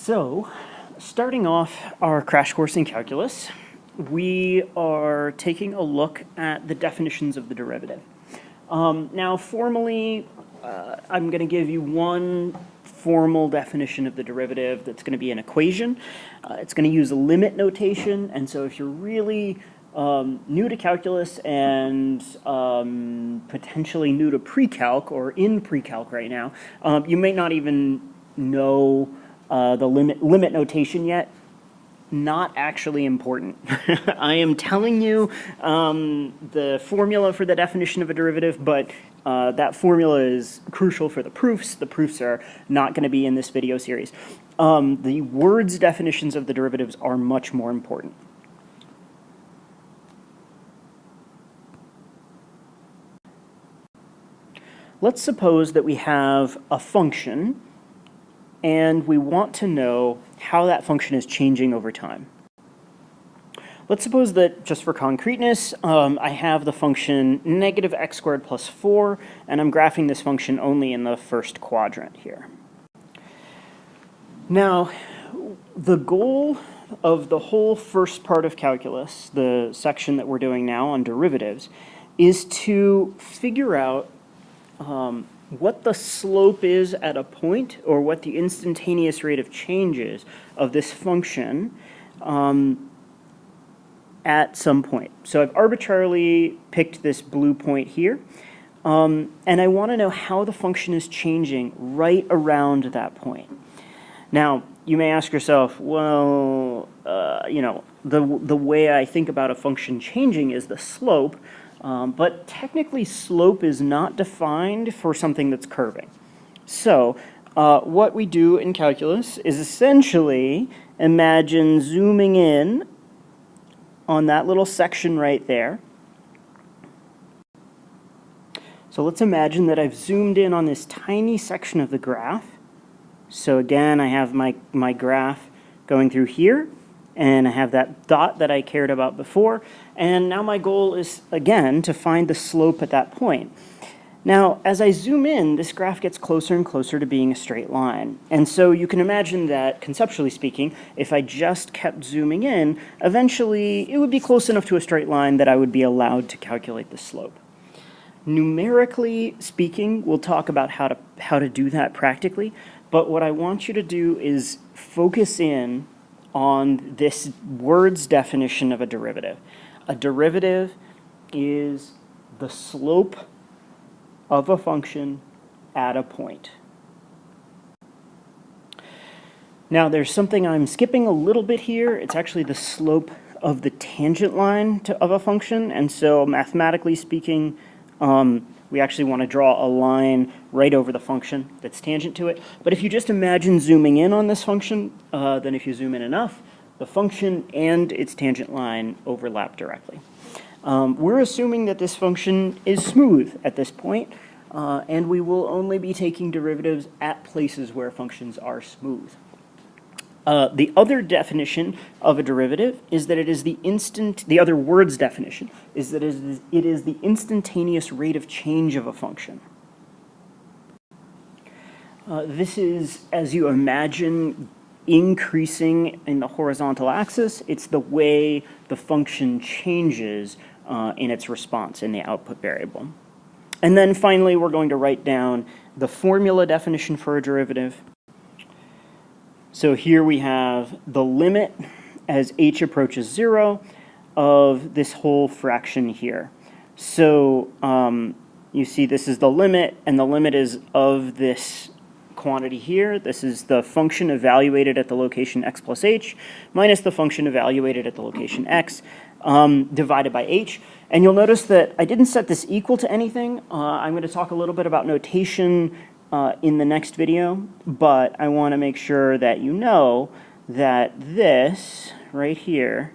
So, starting off our crash course in calculus, we are taking a look at the definitions of the derivative. Now, formally, I'm going to give you one formal definition of the derivative that's going to be an equation. It's going to use a limit notation, and so if you're really new to calculus and potentially new to pre-calc or in pre-calc right now, you may not even know the limit notation yet. Not actually important. I am telling you the formula for the definition of a derivative, but that formula is crucial for the proofs. The proofs are not going to be in this video series. The words definitions of the derivatives are much more important. Let's suppose that we have a function and we want to know how that function is changing over time. Let's suppose that, just for concreteness, I have the function negative x squared plus 4, and I'm graphing this function only in the first quadrant here. Now, the goal of the whole first part of calculus, the section that we're doing now on derivatives, is to figure out what the slope is at a point, or what the instantaneous rate of change is of this function at some point. So I've arbitrarily picked this blue point here, and I want to know how the function is changing right around that point. Now, you may ask yourself, well, the way I think about a function changing is the slope, but technically slope is not defined for something that's curving. So what we do in calculus is essentially imagine zooming in on that little section right there. So let's imagine that I've zoomed in on this tiny section of the graph. So again, I have my graph going through here, and I have that dot that I cared about before, and now my goal is, again, to find the slope at that point. Now, as I zoom in, this graph gets closer and closer to being a straight line. And so you can imagine that, conceptually speaking, if I just kept zooming in, eventually it would be close enough to a straight line that I would be allowed to calculate the slope. Numerically speaking, we'll talk about how to do that practically, but what I want you to do is focus in on this word's definition of a derivative. A derivative is the slope of a function at a point. Now, there's something I'm skipping a little bit here. It's actually the slope of the tangent line of a function, and so mathematically speaking, we actually want to draw a line right over the function that's tangent to it. But if you just imagine zooming in on this function, then if you zoom in enough, the function and its tangent line overlap directly. We're assuming that this function is smooth at this point, and we will only be taking derivatives at places where functions are smooth. The other definition of a derivative is that it is the other word's definition is that it is the instantaneous rate of change of a function. This is, as you imagine, increasing in the horizontal axis. It's the way the function changes in its response in the output variable. And then finally, we're going to write down the formula definition for a derivative. So here we have the limit as h approaches 0 of this whole fraction here. So you see this is the limit, and the limit is of this quantity here. This is the function evaluated at the location x plus h minus the function evaluated at the location x divided by h. And you'll notice that I didn't set this equal to anything. I'm going to talk a little bit about notation in the next video, but I want to make sure that you know that this right here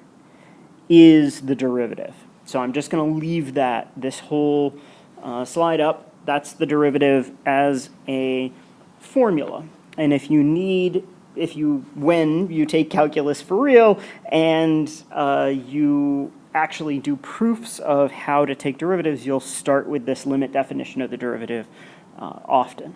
is the derivative. So I'm just going to leave this whole slide up. That's the derivative as a formula. And when you take calculus for real and you actually do proofs of how to take derivatives, you'll start with this limit definition of the derivative often.